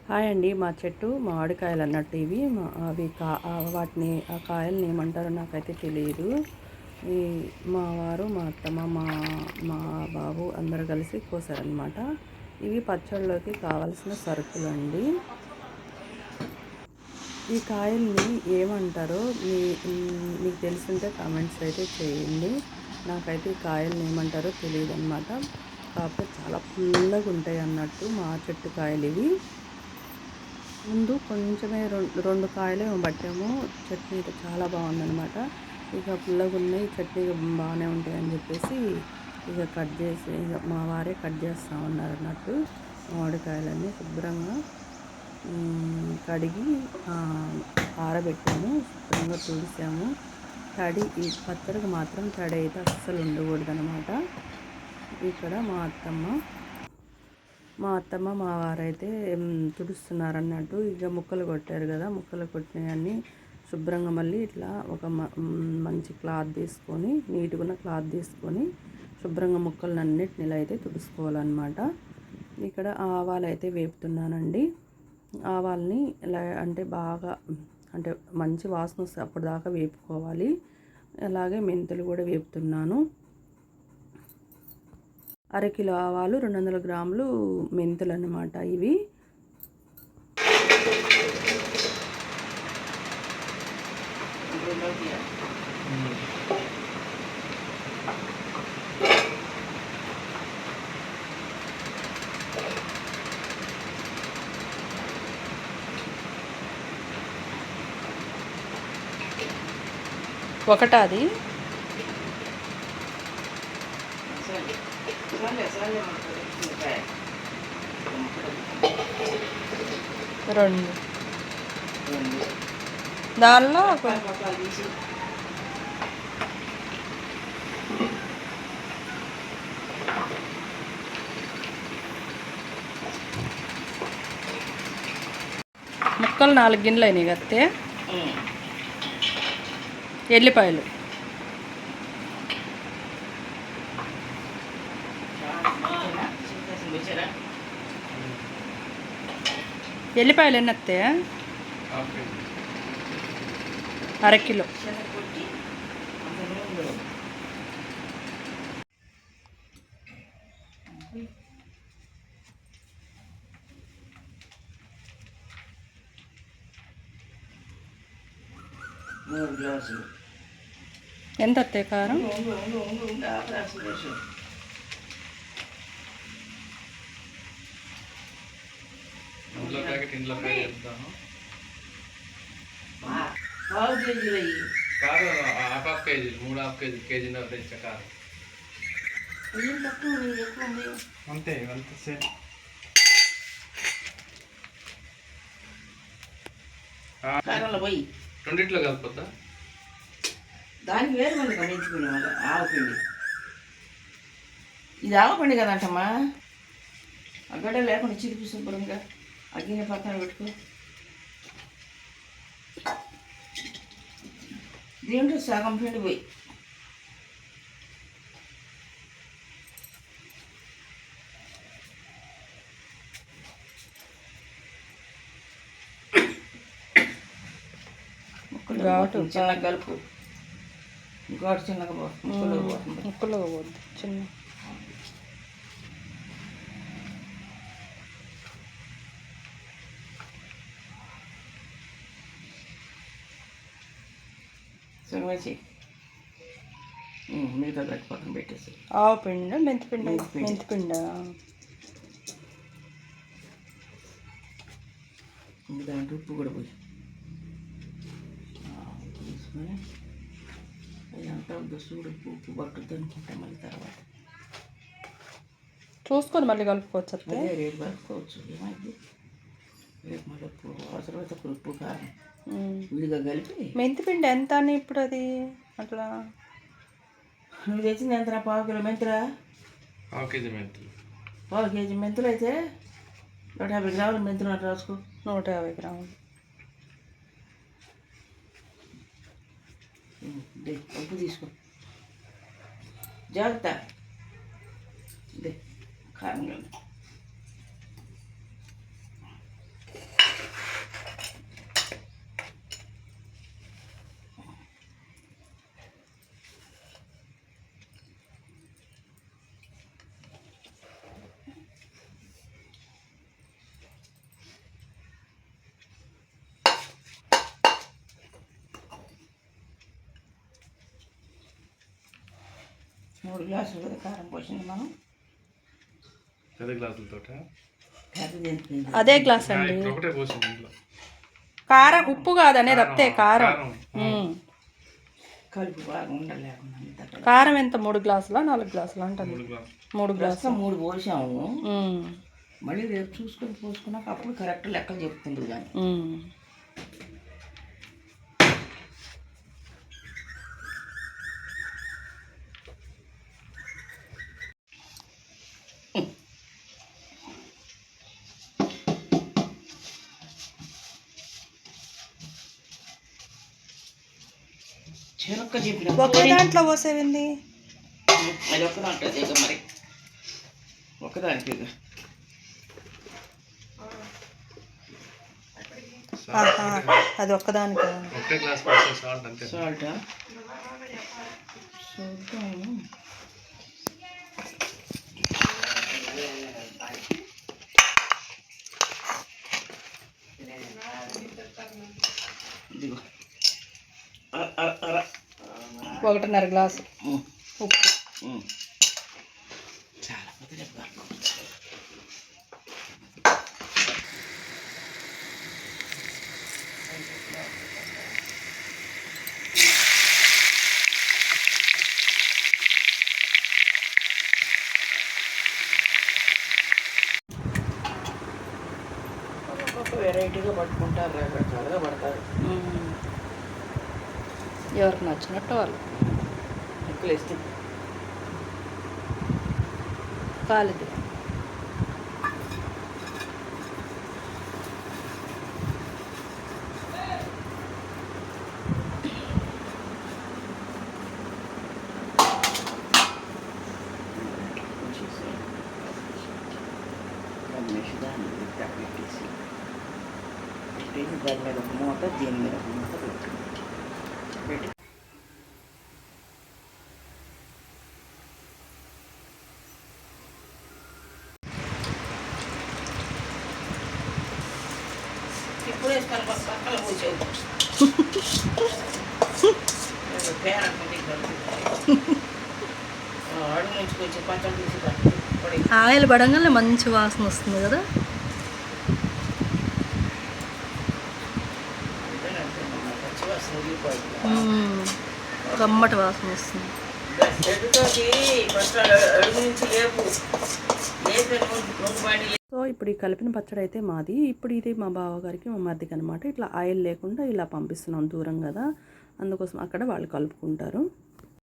Hi అండి. మా చెట్టు మామిడికాయలు అన్నట్టు ఇవి వాటిని ఆ కాయల్ని ఏమంటారో నాకైతే తెలియదు. ఈ మా వారు, మా అత్తమ్మ, మా బాబు అందరు కలిసి కోసారనమాట. ఇవి పచ్చళ్ళలోకి కావాల్సిన సరుకులండి. ఈ కాయల్ని ఏమంటారో మీకు తెలుసుంటే కామెంట్స్ అయితే చేయండి. నాకైతే ఈ కాయల్ని ఏమంటారో తెలియదు అనమాట. కాకపోతే చాలా పుల్లగా ఉంటాయి అన్నట్టు మా చెట్టు కాయలు ఇవి. ముందు కొంచెమే రెండు కాయలే పట్టాము. చట్నీ అయితే చాలా బాగుందనమాట. ఇక పుల్లగా ఉన్నాయి, చట్నీ బాగానే ఉంటాయని చెప్పేసి ఇక కట్ చేసి మా వారే కట్ చేస్తూ ఉన్నారు అన్నట్టు. మామిడికాయలన్నీ శుభ్రంగా కడిగి ఆరబెట్టాము, శుభ్రంగా తుడిసాము. ఈ పచ్చడికి మాత్రం తడి అయితే అస్సలు ఉండకూడదు అనమాట. ఇక్కడ మా అత్తమ్మ మా వారైతే తుడుస్తున్నారన్నట్టు. ఇక ముక్కలు కొట్టారు కదా, ముక్కలు కొట్టినవన్నీ శుభ్రంగా మళ్ళీ ఇట్లా ఒక మంచి క్లాత్ తీసుకొని, నీట్గా ఉన్న క్లాత్ తీసుకొని శుభ్రంగా ముక్కలన్నిటిని ఇలా అయితే తుడుచుకోవాలన్నమాట. ఇక్కడ ఆవాలు అయితే వేపుతున్నానండి. ఆవాల్ని ఇలా అంటే బాగా అంటే మంచి వాసన వస్తే అప్పటిదాకా వేపుకోవాలి. అలాగే మెంతులు కూడా వేపుతున్నాను. అరకిలో ఆవాలు, 200 గ్రాములు మెంతులు అన్నమాట ఇవి. ఒకటాది రెండు దానిలో ముక్కలు 4 గిన్నెలు అయినాయి కత్తే. ఎల్లిపాయలు ఎన్ని వస్తే? అరకిలో. ఎంత వస్తాయి కారం? కాదు, హాఫ్ కేజీలు, 3.5 కేజీలు, కేజీన్నర తెచ్చా కారం అంతే. పోయి రెండిట్లో కలిపోద్దా? దానికి వేరు మంది గమనించుకునే వాళ్ళు ఆవపిండి. ఇది ఆవపిండి కదంటమ్మా. ఆ గడ్డ లేకుండా చిరిపి శుభ్రంగా ఆ గిన్నె పక్కన పెట్టుకో. దీంట్లో సగం పిండి పోయి ఘాటు చిన్నగా కలుపు. ఘాటు చిన్నగా ముక్కలు పోద్ది చిన్న. సగమేసి మిగతా గట్టి పక్కన పెట్టేసి. ఆవు పిండి, మెంతిపిండి. దాంట్లో ఉప్పు కూడా పోయి తీసుకొని అదంతా దస్తుడు ఉప్పు పట్టుద్ది అనుకుంటా. మళ్ళీ తర్వాత చూసుకొని మళ్ళీ కలుపుకోవచ్చు. అదే రేపు కలుపుకోవచ్చు. ఏమైంది రేపు మళ్ళీ ఉప్పు అవసరమైతే ఉప్పు కారం విడిగా కలిపి. మెంతిపిండి ఎంత అని ఇప్పుడు అది అట్లా? నువ్వు తెచ్చింది ఎంత? పావు కిలో మెంతులా? పావు కేజీ మెంతులు. పావు కేజీ మెంతులు అయితే 150 గ్రాములు మెంతులు అట్లా రాసుకో. 150 గ్రాములు. ఉప్పు తీసుకో జాగ్రత్త. కారం 3 గ్లాసులు కదా కారం పోసింది మనం. పెద్ద గ్లాసులతో పెద్దది ఎందుకు? అదే గ్లాస్ అండి. ఒకటే పోసింది ఇంట్లో. కారం ఉప్పు కాదనేది అత్తే కారం. కలుపు బాగా ఉండలేకుండా అంతా కలిపి. కారం ఎంత 3 గ్లాసులా 4 గ్లాసులా అంటుంది. 3 గ్లాసులు. ప్రస్తుతం 3 పోసాము. మళ్ళీ రేపు చూసుకొని పోసుకున్నాక అప్పుడు కరెక్ట్ లెక్కలు చెప్తుంది కానీ. చెరక్క చెప్పిన ఒకే దాంట్లో పోసేవింది. అది ఒక్క దాంట్లో ఇక మరి ఒక్కదానికి ఇక అది ఒక్కదానికి ఒకటే గ్లాస్ పోస్తే సాల్ట్ అంతే. సాల్టా చూద్దాము. ఇదిగో 1.5 గ్లాసు ఉప్పు. చాలా పెద్ద వెరైటీగా పట్టుకుంటారు, రకరకాలుగా పడతారు. ఎవరికి నచ్చినట్టు వాళ్ళు. ఎక్కువ వేస్తే కాలిది. దాని మీద ఒక మూత, దీని మీద ఒక మూత పెట్టి ఇప్పుడు వేసుకొని పక్కన కూర్చోవు అడుగు నుంచి కొంచెం పచ్చడి తీసి ఆయిల్ పడంగానే మంచి వాసన వస్తుంది కదా. కమ్మటి వాసన వస్తుంది. సో ఇప్పుడు ఈ కలిపిన పచ్చడి అయితే మాది. ఇప్పుడు ఇది మా బావగారికి మా మరిదికి అనమాట. ఇట్లా ఆయిల్ లేకుండా ఇలా పంపిస్తున్నాం, దూరం కదా, అందుకోసం అక్కడ వాళ్ళు కలుపుకుంటారు.